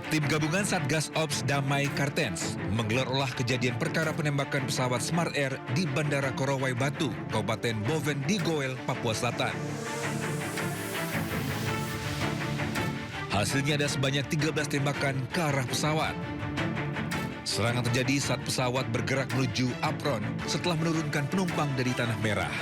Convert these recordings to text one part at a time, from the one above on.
Tim gabungan Satgas Ops Damai Kartens menggelar olah kejadian perkara penembakan pesawat Smart Air di Bandara Korowai Batu, Kabupaten Boven di Goel, Papua Selatan. Hasilnya ada sebanyak 13 tembakan ke arah pesawat. Serangan terjadi saat pesawat bergerak menuju apron setelah menurunkan penumpang dari Tanah Merah.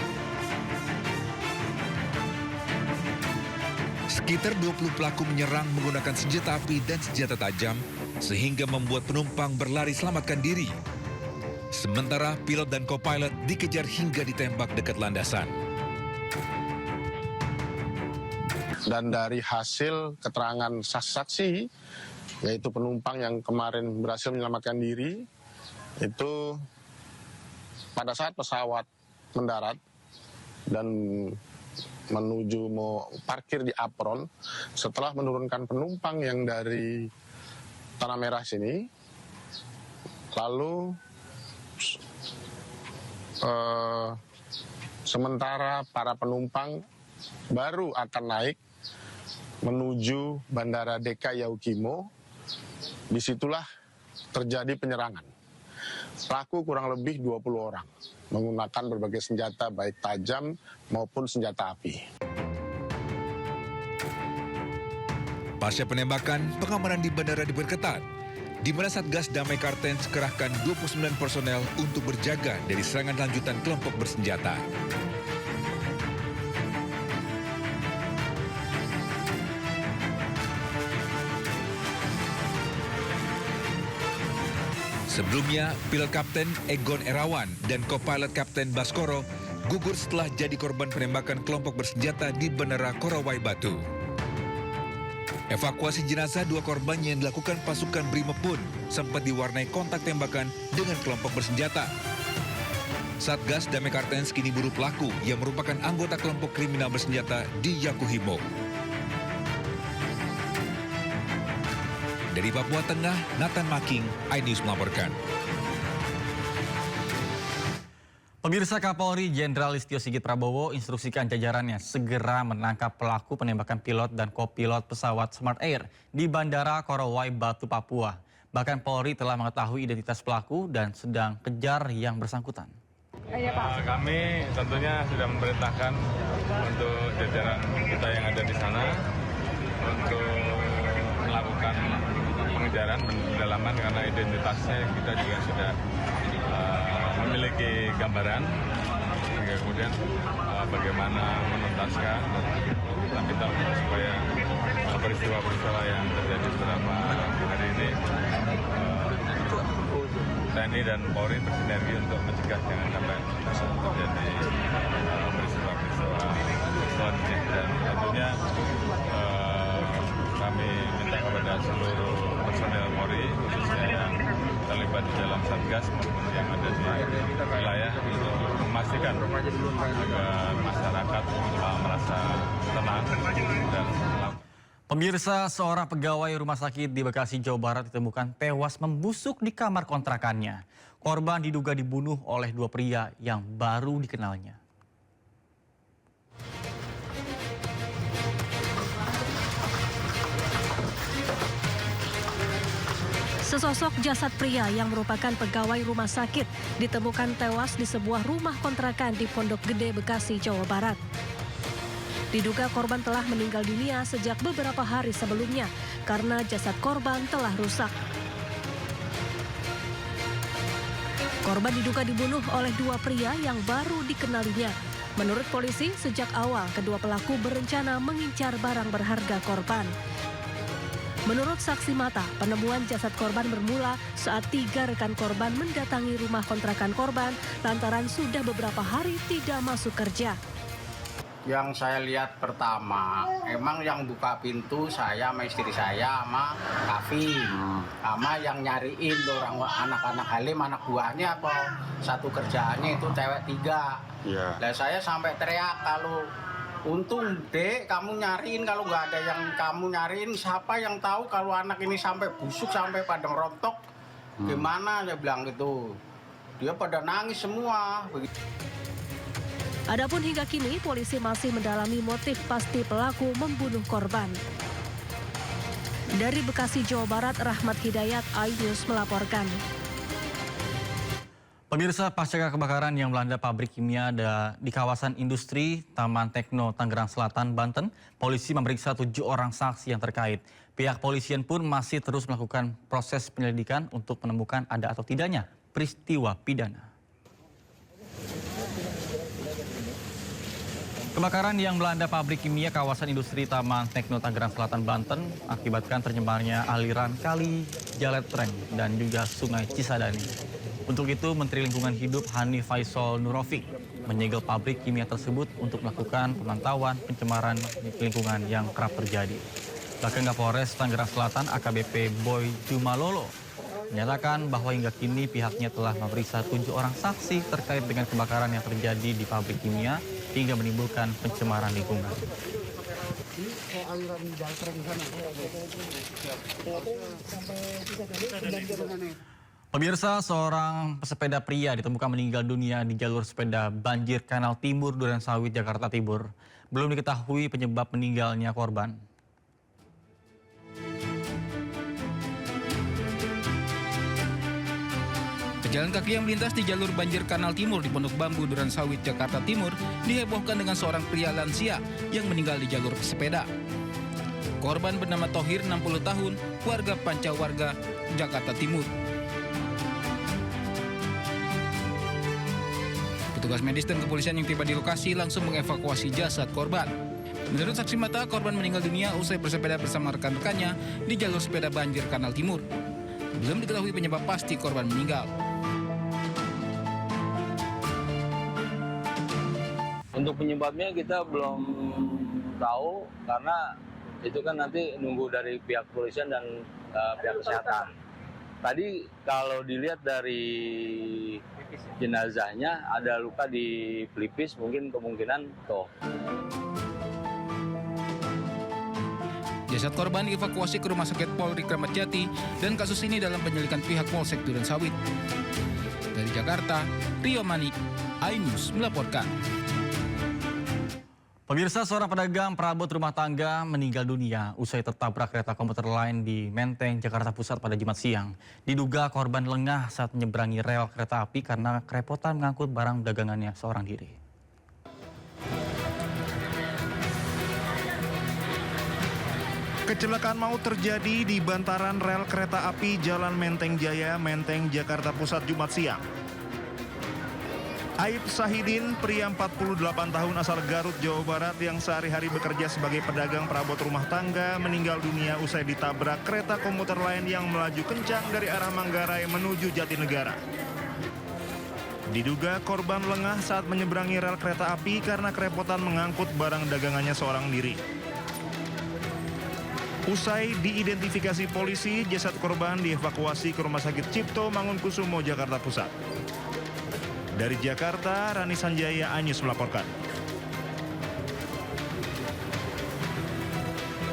Sekitar 20 pelaku menyerang menggunakan senjata api dan senjata tajam sehingga membuat penumpang berlari selamatkan diri. Sementara pilot dan co-pilot dikejar hingga ditembak dekat landasan. Dan dari hasil keterangan saksi, yaitu penumpang yang kemarin berhasil menyelamatkan diri, itu pada saat pesawat mendarat dan menuju mau parkir di apron, setelah menurunkan penumpang yang dari Tanah Merah sini, lalu sementara para penumpang baru akan naik menuju Bandara DK Yaukimo, disitulah terjadi penyerangan. Pelaku kurang lebih 20 orang, menggunakan berbagai senjata baik tajam maupun senjata api. Pasca penembakan, pengamanan di bandara diperketat, di mana Satgas Damai Kartens kerahkan 29 personel untuk berjaga dari serangan lanjutan kelompok bersenjata. Sebelumnya, pilot Kapten Egon Erawan dan co-pilot Kapten Baskoro gugur setelah jadi korban penembakan kelompok bersenjata di Bandara Korowai Batu. Evakuasi jenazah dua korban yang dilakukan pasukan Brimob pun sempat diwarnai kontak tembakan dengan kelompok bersenjata. Satgas Damai Kartens kini buru pelaku yang merupakan anggota kelompok kriminal bersenjata di Yakuhimo. Dari Papua Tengah, Nathan Making, iNews melaporkan. Pemirsa, Kapolri Jenderal Listio Sigit Prabowo instruksikan jajarannya segera menangkap pelaku penembakan pilot dan kopilot pesawat Smart Air di Bandara Korowai Batu, Papua. Bahkan Polri telah mengetahui identitas pelaku dan sedang kejar yang bersangkutan. Kami tentunya sudah memerintahkan untuk jajaran kita yang ada di sana untuk melakukan pengejaran pendalaman karena identitasnya kita juga sudah memiliki gambaran, sehingga kemudian bagaimana menuntaskan dan kita minta supaya peristiwa-peristiwa yang terjadi selama hari ini TNI dan Polri bersinergi untuk mencegah jangan sampai terjadi peristiwa-peristiwa selanjutnya. Dan tentunya kami minta kepada seluruh personel Polri, khususnya yang terlibat di dalam Satgas maupun yang ada di wilayah, untuk memastikan agar masyarakat merasa tenang dan Pemirsa, seorang pegawai rumah sakit di Bekasi, Jawa Barat ditemukan tewas membusuk di kamar kontrakannya. Korban diduga dibunuh oleh dua pria yang baru dikenalnya. Sesosok jasad pria yang merupakan pegawai rumah sakit ditemukan tewas di sebuah rumah kontrakan di Pondok Gede, Bekasi, Jawa Barat. Diduga korban telah meninggal dunia sejak beberapa hari sebelumnya karena jasad korban telah rusak. Korban diduga dibunuh oleh dua pria yang baru dikenalinya. Menurut polisi, sejak awal kedua pelaku berencana mengincar barang berharga korban. Menurut saksi mata, penemuan jasad korban bermula saat 3 rekan korban mendatangi rumah kontrakan korban lantaran sudah beberapa hari tidak masuk kerja. Yang saya lihat pertama, emang yang buka pintu saya sama istri saya sama Kavi, sama yang nyariin orang anak-anak Halim, anak buahnya apa satu kerjaannya itu cewek 3. Lah saya sampai teriak, kalau untung dek kamu nyariin, kalau nggak ada yang kamu nyariin, siapa yang tahu kalau anak ini sampai busuk sampai pada rontok, gimana, dia bilang gitu. Dia pada nangis semua. Begitu. Adapun hingga kini polisi masih mendalami motif pasti pelaku membunuh korban. Dari Bekasi, Jawa Barat, Rahmat Hidayat, iNews melaporkan. Pemirsa, pasca kebakaran yang melanda pabrik kimia di kawasan industri Taman Tekno, Tangerang Selatan, Banten, polisi memeriksa 7 orang saksi yang terkait. Pihak polisian pun masih terus melakukan proses penyelidikan untuk menemukan ada atau tidaknya peristiwa pidana. Kebakaran yang melanda pabrik kimia kawasan industri Taman Tekno, Tangerang Selatan, Banten akibatkan tercemarnya aliran kali Jaletreng dan juga Sungai Cisadane. Untuk itu, Menteri Lingkungan Hidup Hanif Faisal Nurofik menyegel pabrik kimia tersebut untuk melakukan pemantauan pencemaran lingkungan yang kerap terjadi. Bahkan Kapolres Tangerang Selatan AKBP Boy Jumalolo menyatakan bahwa hingga kini pihaknya telah memeriksa 7 orang saksi terkait dengan kebakaran yang terjadi di pabrik kimia hingga menimbulkan pencemaran lingkungan. Pemirsa, seorang pesepeda pria ditemukan meninggal dunia di jalur sepeda banjir Kanal Timur, Durensawit, Jakarta Timur. Belum diketahui penyebab meninggalnya korban. Pejalan kaki yang melintas di jalur banjir Kanal Timur di Pondok Bambu, Durensawit, Jakarta Timur dihebohkan dengan seorang pria lansia yang meninggal di jalur pesepeda. Korban bernama Tohir, 60 tahun, warga Pancawarga, Jakarta Timur. Petugas medis dan kepolisian yang tiba di lokasi langsung mengevakuasi jasad korban. Menurut saksi mata, korban meninggal dunia usai bersepeda bersama rekan-rekannya di jalur sepeda banjir Kanal Timur. Belum diketahui penyebab pasti korban meninggal. Untuk penyebabnya kita belum tahu karena itu kan nanti nunggu dari pihak kepolisian dan pihak kesehatan. Tadi kalau dilihat dari jenazahnya ada luka di pelipis, mungkin kemungkinan toh. Jasad korban dievakuasi ke Rumah Sakit Polri Kramat Jati dan kasus ini dalam penyelidikan pihak Polsek Durensawit. Dari Jakarta, Rio Manik, iNews melaporkan. Pemirsa, seorang pedagang perabot rumah tangga meninggal dunia usai tertabrak kereta komuter lain di Menteng, Jakarta Pusat pada Jumat siang. Diduga korban lengah saat menyeberangi rel kereta api karena kerepotan mengangkut barang dagangannya seorang diri. Kecelakaan maut terjadi di bantaran rel kereta api Jalan Menteng Jaya, Menteng, Jakarta Pusat, Jumat siang. Aib Sahidin, pria 48 tahun asal Garut, Jawa Barat yang sehari-hari bekerja sebagai pedagang perabot rumah tangga meninggal dunia usai ditabrak kereta komuter lain yang melaju kencang dari arah Manggarai menuju Jatinegara. Diduga korban lengah saat menyeberangi rel kereta api karena kerepotan mengangkut barang dagangannya seorang diri. Usai diidentifikasi polisi, jasad korban dievakuasi ke Rumah Sakit Cipto Mangunkusumo, Jakarta Pusat. Dari Jakarta, Rani Sanjaya, iNews melaporkan.